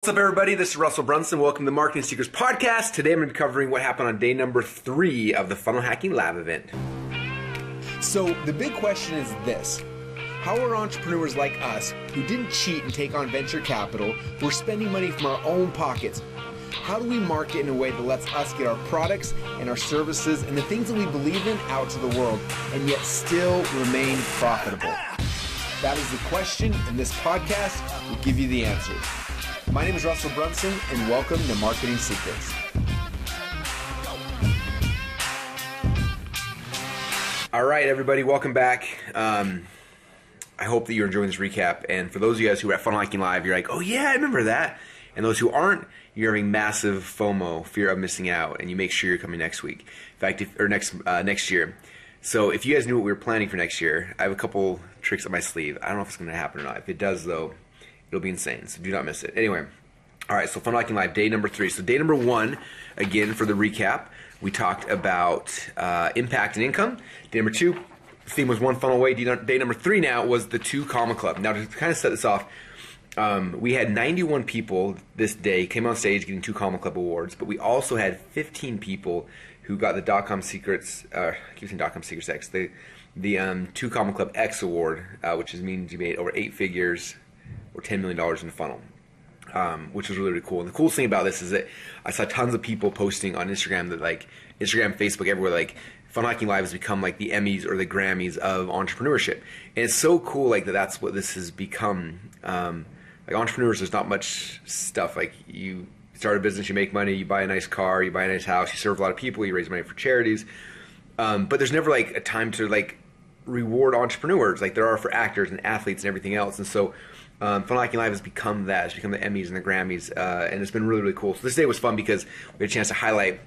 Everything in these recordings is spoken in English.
What's up, everybody? This is Russell Brunson. Welcome to the Marketing Secrets Podcast. Today I'm going to be covering what happened on day number 3 of the Funnel Hacking Lab event. So the big question is this: how are entrepreneurs like us, who didn't cheat and take on venture capital, who are spending money from our own pockets, how do we market in a way that lets us get our products and our services and the things that we believe in out to the world and yet still remain profitable? That is the question, and this podcast will give you the answers. My name is Russell Brunson, and welcome to Marketing Secrets. All right, everybody, welcome back. I hope that you're enjoying this recap. And for those of you guys who are at Funnel Hacking Live, you're like, oh yeah, I remember that. And those who aren't, you're having massive FOMO, fear of missing out, and you make sure you're coming next week. In fact, next year. So if you guys knew what we were planning for next year, I have a couple tricks up my sleeve. I don't know if it's going to happen or not. If it does, though, it'll be insane. So do not miss it. Anyway, all right, so Funnel Hacking Live, day number 3. So day number 1, again, for the recap, we talked about impact and income. Day number 2, the theme was one funnel away. Day number 3 now was the 2 Comma Club. Now, to kind of set this off, we had 91 people this day came on stage getting 2 Comma Club awards, but we also had 15 people who got the .com Secrets, I keep saying .com Secrets X, the 2 Comma Club X award, which means you made over 8 figures or $10 million in the funnel, which was really, really cool. And the coolest thing about this is that I saw tons of people posting on Instagram that, like, Instagram, Facebook, everywhere, like, Funnel Hacking Live has become like the Emmys or the Grammys of entrepreneurship. And it's so cool, like, that's what this has become. Like, entrepreneurs, there's not much stuff. Like, you start a business, you make money, you buy a nice car, you buy a nice house, you serve a lot of people, you raise money for charities. But there's never, like, a time to, like, reward entrepreneurs like there are for actors and athletes and everything else. And so Funnel Hacking Live has become that. It's become the Emmys and the Grammys, and it's been really, really cool. So this day was fun because we had a chance to highlight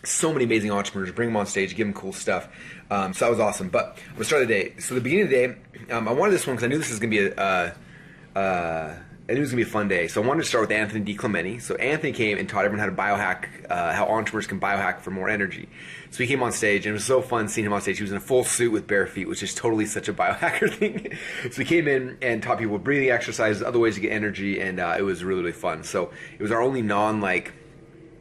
so many amazing entrepreneurs, bring them on stage, give them cool stuff. So that was awesome. But I'm going to start the day. So the beginning of the day, I wanted this one because I knew this was going to be I knew it was going to be a fun day. So I wanted to start with Anthony DiClemente. So Anthony came and taught everyone how to biohack, how entrepreneurs can biohack for more energy. So he came on stage, and it was so fun seeing him on stage. He was in a full suit with bare feet, which is totally such a biohacker thing. So he came in and taught people breathing exercises, other ways to get energy, and it was really, really fun. So it was our only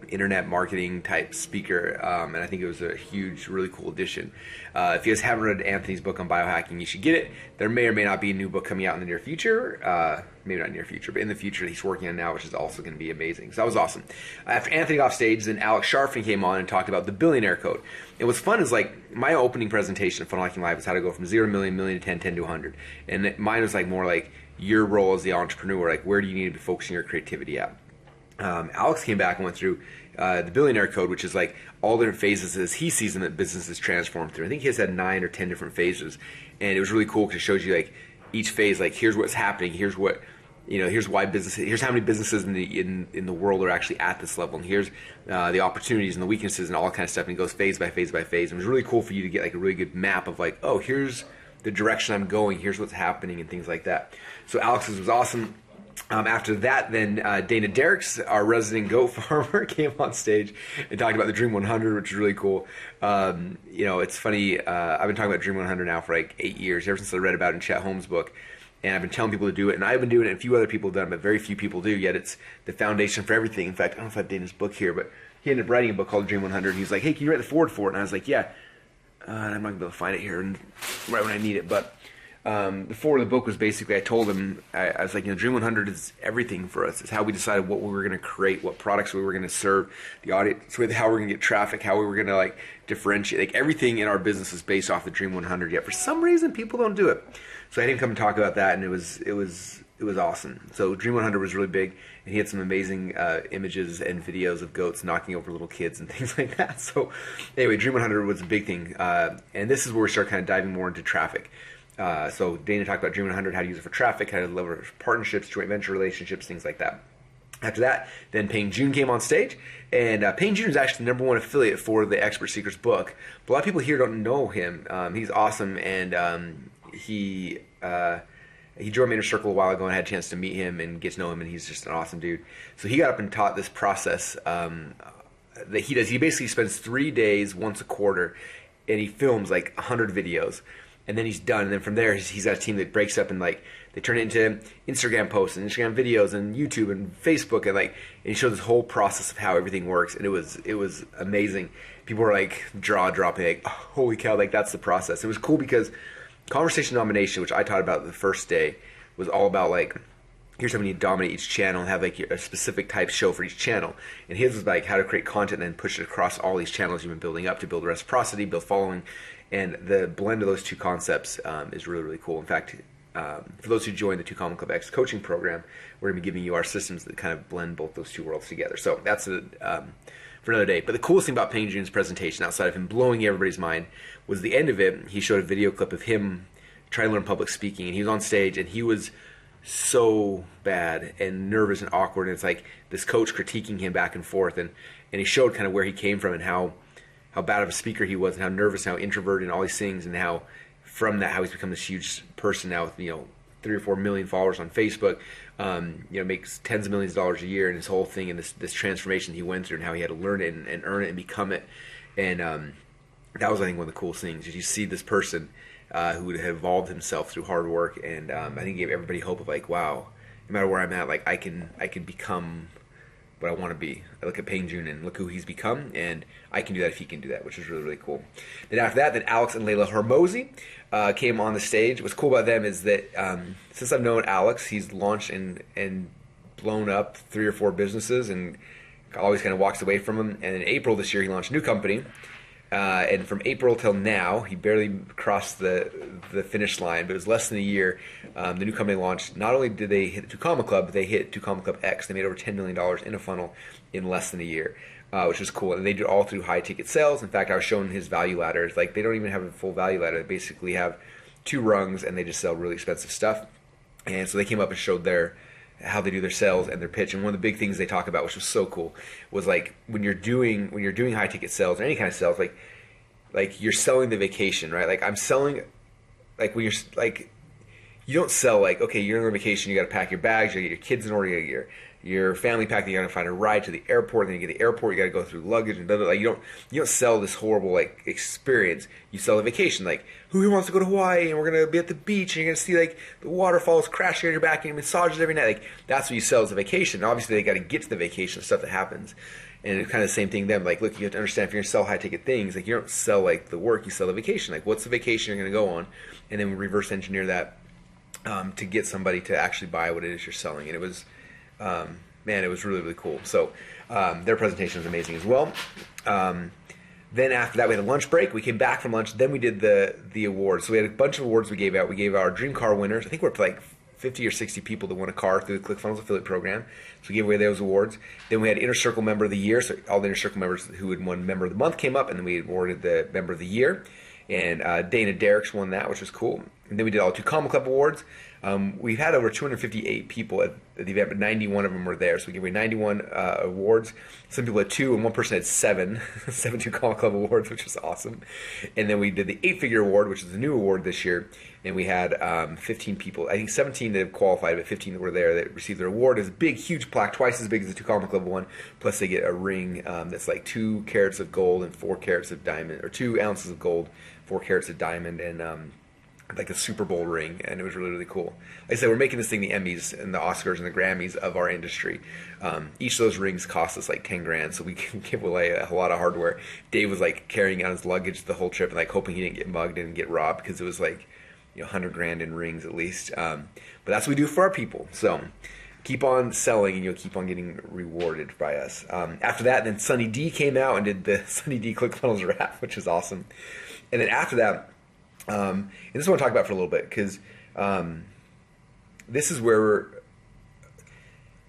internet marketing type speaker, and I think it was a huge, really cool addition. If you guys haven't read Anthony's book on biohacking, you should get it. There may or may not be a new book coming out in the near future, maybe not near future, but in the future that he's working on now, which is also going to be amazing. So that was awesome. After Anthony got off stage, then Alex Sharfin came on and talked about the billionaire code. And what's fun is, like, my opening presentation of Funnel Hacking Live is how to go from 0 to million, million to 10, 10 to 100. And mine was like more like your role as the entrepreneur, like where do you need to be focusing your creativity at? Alex came back and went through the billionaire code, which is like all different phases as he sees them that business is transformed through. I think he has had 9 or 10 different phases, and it was really cool because it shows you, like, each phase, like, here's what's happening, here's what, here's why here's how many businesses in the world are actually at this level, and here's the opportunities and the weaknesses and all that kind of stuff, and it goes phase by phase by phase. And it was really cool for you to get, like, a really good map of, like, oh, here's the direction I'm going, here's what's happening, and things like that. So Alex's was awesome. After that, then Dana Derricks, our resident goat farmer, came on stage and talked about the Dream 100, which is really cool. It's funny. I've been talking about Dream 100 now for like 8 years, ever since I read about it in Chet Holmes' book. And I've been telling people to do it, and I've been doing it, and a few other people have done it, but very few people do, yet it's the foundation for everything. In fact, I don't know if I have Dana's book here, but he ended up writing a book called Dream 100. He was like, hey, can you write the forward for it? And I was like, yeah. And I'm not going to be able to find it here and right when I need it, but the forward of the book was basically, I told him, I was like, Dream 100 is everything for us. It's how we decided what we were going to create, what products we were going to serve the audience with, how we were going to get traffic, how we were going to, like, differentiate. Like, everything in our business is based off the Dream 100, yet for some reason people don't do it. So I had him come and talk about that, and it was awesome. So Dream 100 was really big, and he had some amazing images and videos of goats knocking over little kids and things like that. So anyway, Dream 100 was a big thing, and this is where we start kind of diving more into traffic. So Dana talked about Dream 100, how to use it for traffic, how to leverage partnerships, joint venture relationships, things like that. After that, then Peng Joon came on stage, and Peng Joon is actually the #1 affiliate for the Expert Secrets book. But a lot of people here don't know him. He's awesome, and he joined my inner circle a while ago, and I had a chance to meet him and get to know him, and he's just an awesome dude. So he got up and taught this process that he does. He basically spends 3 days once a quarter, and he films like 100 videos. And then he's done. And then from there, he's got a team that breaks up and, like, they turn it into Instagram posts and Instagram videos and YouTube and Facebook, and he showed this whole process of how everything works, and it was amazing. People were like jaw dropping, like, oh, holy cow, like that's the process. It was cool because conversation domination, which I taught about the first day, was all about like, here's how we need to dominate each channel and have like a specific type show for each channel. And his was like how to create content and then push it across all these channels you've been building up to build reciprocity, build following. And the blend of those two concepts is really, really cool. In fact, for those who join the Two Common Club X coaching program, we're going to be giving you our systems that kind of blend both those two worlds together. So that's for another day. But the coolest thing about Peng Joon's presentation, outside of him blowing everybody's mind, was the end of it. He showed a video clip of him trying to learn public speaking, and he was on stage, and he was so bad and nervous and awkward, and it's like this coach critiquing him back and forth, and he showed kind of where he came from and how bad of a speaker he was and how nervous, how introverted and all these things, and how from that how he's become this huge person now with 3 or 4 million followers on Facebook, makes tens of millions of dollars a year, and his whole thing and this transformation he went through and how he had to learn it and earn it and become it. And that was, I think, one of the coolest things. You see this person who had evolved himself through hard work, and I think it gave everybody hope of like, wow, no matter where I'm at, like I can become what I want to be. I look at Peng Joon and look who he's become, and I can do that if he can do that, which is really, really cool. Then after that, Alex and Layla Hormozi came on the stage. What's cool about them is that since I've known Alex, he's launched and blown up 3 or 4 businesses and always kind of walks away from them. And in April this year, he launched a new company. And from April till now, he barely crossed the finish line, but it was less than a year. The new company launched. Not only did they hit the Two Comma Club, but they hit Two Comma Club X. They made over $10 million in a funnel in less than a year, which was cool. And they did it all through high ticket sales. In fact, I was showing his value ladders. Like, they don't even have a full value ladder. They basically have 2 rungs, and they just sell really expensive stuff. And so they came up and showed how they do their sales and their pitch. And one of the big things they talk about, which was so cool, was like when you're doing high ticket sales or any kind of sales, like you're selling the vacation, right? Like I'm selling, like when you're like, you don't sell like, okay, you're on vacation, you got to pack your bags, you got to get your kids in order, you got to get your family packed, you got to find a ride to the airport, then you get to the airport, you got to go through luggage and blah, blah, blah. You don't sell this horrible like experience. You sell a vacation. Like, who here wants to go to Hawaii and we're gonna be at the beach and you're gonna see like the waterfalls crashing on your back and massages every night. Like that's what you sell as a vacation. And obviously they got to get to the vacation, stuff that happens. And it's kind of the same thing then. Like, look, you have to understand if you're gonna sell high ticket things, like you don't sell like the work, you sell the vacation. Like, what's the vacation you're gonna go on, and then we reverse engineer that to get somebody to actually buy what it is you're selling. And it was, man, it was really, really cool. So their presentation was amazing as well. Then after that, we had a lunch break. We came back from lunch. Then we did the awards. So we had a bunch of awards we gave out. We gave our dream car winners. I think we're up to like 50 or 60 people that won a car through the ClickFunnels affiliate program. So we gave away those awards. Then we had Inner Circle Member of the Year. So all the Inner Circle members who had won Member of the Month came up, and then we awarded the Member of the Year. And Dana Derricks won that, which was cool. And then we did all 2 Comma Club awards. We've had over 258 people at the event, but 91 of them were there. So we gave away 91 awards. Some people had 2, and one person had 7 2 Comma Club awards, which was awesome. And then we did the 8-figure award, which is the new award this year. And we had 15 people, I think 17 that have qualified, but 15 that were there that received their award. It's a big, huge plaque, twice as big as the 2 Comma Club one. Plus they get a ring that's like 2 carats of gold and 4 carats of diamond, or 2 ounces of gold, 4 carats of diamond, and like a Super Bowl ring, and it was really, really cool. Like I said, we're making this thing the Emmys and the Oscars and the Grammys of our industry. Each of those rings cost us like 10 grand, so we can give away a lot of hardware. Dave was like carrying out his luggage the whole trip and like hoping he didn't get mugged and get robbed, because it was like 100 grand in rings at least. But that's what we do for our people. So keep on selling and you'll keep on getting rewarded by us. After that, then Sunny D came out and did the Sunny D ClickFunnels rap, which was awesome. And then after that, and this is what I want to talk about for a little bit, because this is where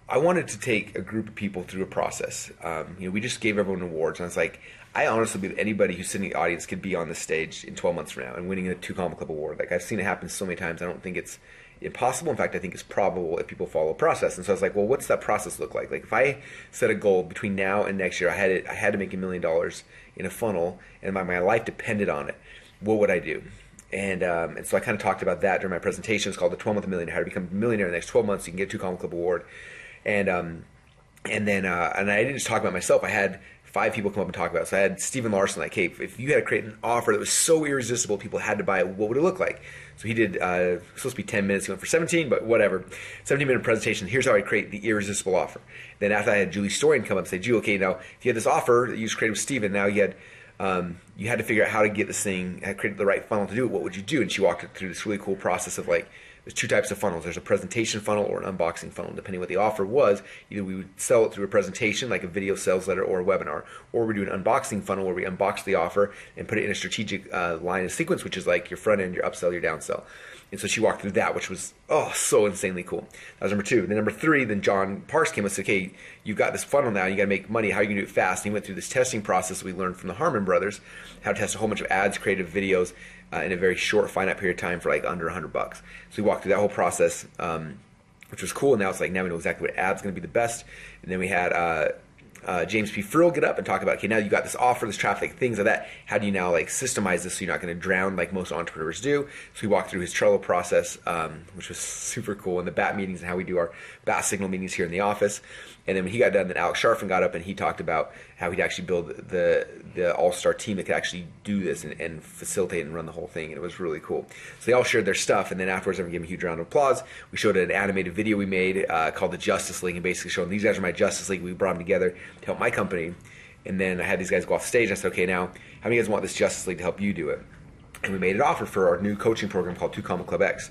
I wanted to take a group of people through a process. We just gave everyone awards, and I was like, I honestly believe anybody who's sitting in the audience could be on the stage in 12 months from now and winning a 2 Comma Club award. Like, I've seen it happen so many times. I don't think it's impossible. In fact, I think it's probable if people follow a process. And so I was like, well, what's that process look like? Like, if I set a goal between now and next year, I had to make $1 million in a funnel, and my life depended on it, what would I do? And so I kind of talked about that during my presentation. It's called the 12-month millionaire, how to become a millionaire in the next 12 months. You can get a 2 Comma Club award. And I didn't just talk about myself. I had 5 people come up and talk about it. So I had Stephen Larson, like, hey, if you had to create an offer that was so irresistible people had to buy it, what would it look like? So he did, supposed to be 10 minutes, he went for 17, but whatever. 17-minute presentation, here's how I create the irresistible offer. Then after I had Julie Storian come up and say, Julie, okay, now, if you had this offer that you just created with Stephen, now you had to figure out how to get this thing, how to create the right funnel to do it, what would you do? And she walked it through this really cool process of like, there's 2 types of funnels. There's a presentation funnel or an unboxing funnel, depending what the offer was. Either we would sell it through a presentation, like a video sales letter or a webinar, or we do an unboxing funnel where we unbox the offer and put it in a strategic line of sequence, which is like your front end, your upsell, your downsell. And so she walked through that, which was, so insanely cool. That was number 2. Then number 3, then John Parks came and said, okay, you've got this funnel now, you got to make money. How are you going to do it fast? And he went through this testing process we learned from the Harmon brothers, how to test a whole bunch of ads, creative videos in a very short, finite period of time for like under $100. So we walked through that whole process, which was cool. And now it's like, now we know exactly what ad's going to be the best. And then we had James P. Frill get up and talk about, okay, now you got this offer, this traffic, things like that. How do you now like systemize this so you're not going to drown like most entrepreneurs do? So he walked through his Trello process, which was super cool, and the BAT meetings and how we do our BAT signal meetings here in the office. And then when he got done, then Alex Sharfin got up and he talked about how he'd actually build the all-star team that could actually do this and facilitate and run the whole thing. And it was really cool. So they all shared their stuff. And then afterwards, everyone gave him a huge round of applause. We showed an animated video we made called the Justice League, and basically showing these guys are my Justice League. We brought them together to help my company. And then I had these guys go off stage. I said, okay, now, how many of you guys want this Justice League to help you do it? And we made an offer for our new coaching program called 2 Comma Club X.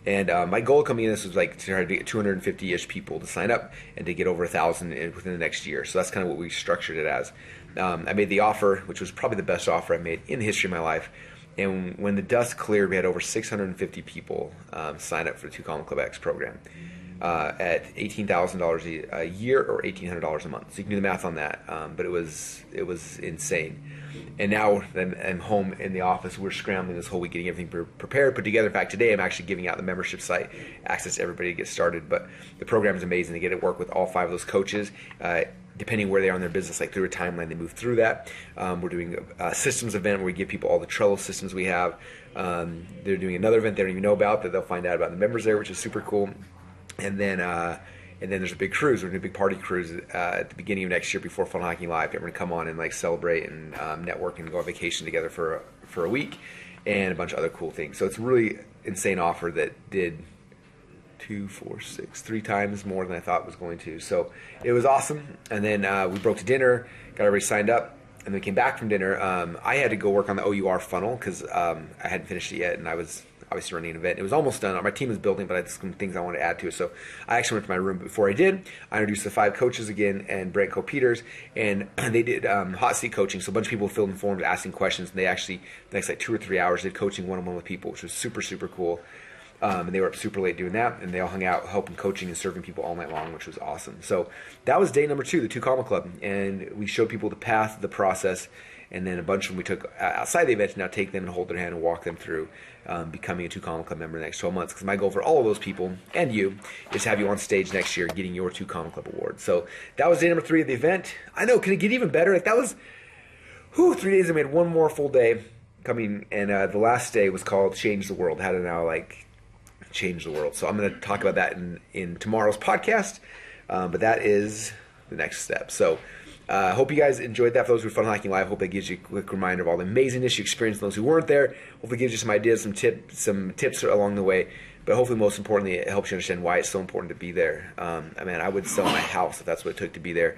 And my goal coming in this was like to try to get 250-ish people to sign up and to get over 1,000 within the next year. So that's kind of what we structured it as. I made the offer, which was probably the best offer I made in the history of my life. And when the dust cleared, we had over 650 people sign up for the 2 Comma Club X program at $18,000 a year or $1,800 a month. So you can do the math on that. But it was insane. And now I'm home in the office. We're scrambling this whole week, getting everything prepared, put together. In fact, today I'm actually giving out the membership site, access to everybody to get started. But the program is amazing. They get to work with all 5 of those coaches, depending where they are in their business, like through a timeline, they move through that. We're doing a systems event where we give people all the Trello systems we have. They're doing another event they don't even know about that they'll find out about the members there, which is super cool. And then there's a big cruise. We're doing a big party cruise at the beginning of next year before Funnel Hacking Live. Everyone come on and like celebrate and network and go on vacation together for a week, and a bunch of other cool things. So it's a really insane offer that did 3 times more than I thought it was going to. So it was awesome. And then we broke to dinner, got everybody signed up, and then we came back from dinner. I had to go work on the OUR funnel because I hadn't finished it yet, and I was obviously running an event. It was almost done. My team was building, but I had some things I wanted to add to it. So I actually went to my room. But before I did, I introduced the 5 coaches again and Brent Co-Peters, and they did hot seat coaching. So a bunch of people filled in forms asking questions, and they actually, the next like 2 or 3 hours, did coaching one-on-one with people, which was super, super cool. And they were up super late doing that, and they all hung out helping coaching and serving people all night long, which was awesome. So that was day number 2, the 2 Comma Club, and we showed people the path, the process, and then a bunch of them we took outside the event to now take them and hold their hand and walk them through becoming a 2 Comma Club member in the next 12 months. Because my goal for all of those people, and you, is to have you on stage next year getting your 2 Comma Club award. So that was day number 3 of the event. I know, can it get even better? Like that was, 3 days. I made one more full day coming, and the last day was called Change the World. How to now like change the world. So I'm going to talk about that in tomorrow's podcast, but that is the next step. So I hope you guys enjoyed that. For those who are Funnel Hacking Live, hope that gives you a quick reminder of all the amazingness you experienced. Those who weren't there, hopefully gives you some ideas, some tips along the way. But hopefully, most importantly, it helps you understand why it's so important to be there. I would sell my house if that's what it took to be there,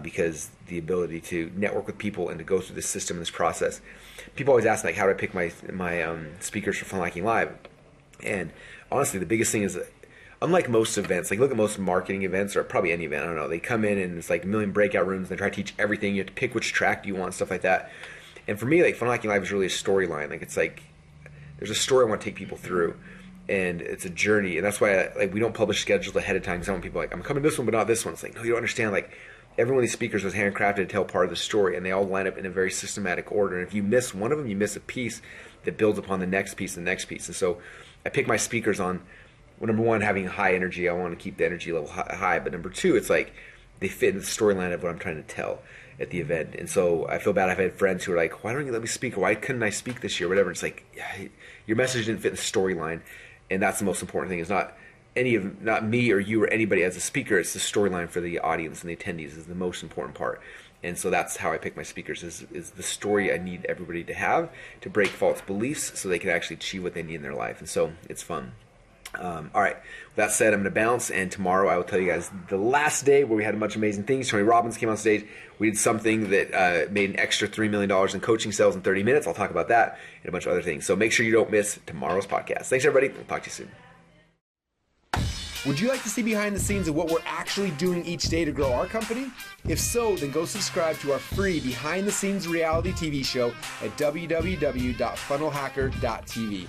because the ability to network with people and to go through this system and this process. People always ask, like, how do I pick my speakers for Funnel Hacking Live? And honestly, the biggest thing is that, unlike most events, like look at most marketing events or probably any event, I don't know, they come in and it's like a million breakout rooms and they try to teach everything. You have to pick which track you want, stuff like that. And for me, like Funnel Hacking Live is really a storyline. Like it's like there's a story I want to take people through, and it's a journey. And that's why we don't publish schedules ahead of time. Because I want people like, I'm coming to this one, but not this one. It's like, no, you don't understand. Like every one of these speakers was handcrafted to tell part of the story, and they all line up in a very systematic order. And if you miss one of them, you miss a piece that builds upon the next piece, the next piece. And so I pick my speakers on, well, number 1, having high energy. I want to keep the energy level high. But number 2, it's like they fit in the storyline of what I'm trying to tell at the event. And so I feel bad. I've had friends who are like, why don't you let me speak? Or why couldn't I speak this year? Whatever. It's like, yeah, your message didn't fit the storyline. And that's the most important thing. It's not not me or you or anybody as a speaker. It's the storyline for the audience and the attendees is the most important part. And so that's how I pick my speakers is the story I need everybody to have to break false beliefs so they can actually achieve what they need in their life. And so it's fun. All right. With that said, I'm going to bounce, and tomorrow I will tell you guys the last day where we had a bunch of amazing things. Tony Robbins came on stage. We did something that made an extra $3 million in coaching sales in 30 minutes. I'll talk about that and a bunch of other things. So make sure you don't miss tomorrow's podcast. Thanks, everybody. We'll talk to you soon. Would you like to see behind the scenes of what we're actually doing each day to grow our company? If so, then go subscribe to our free behind the scenes reality TV show at www.funnelhacker.tv.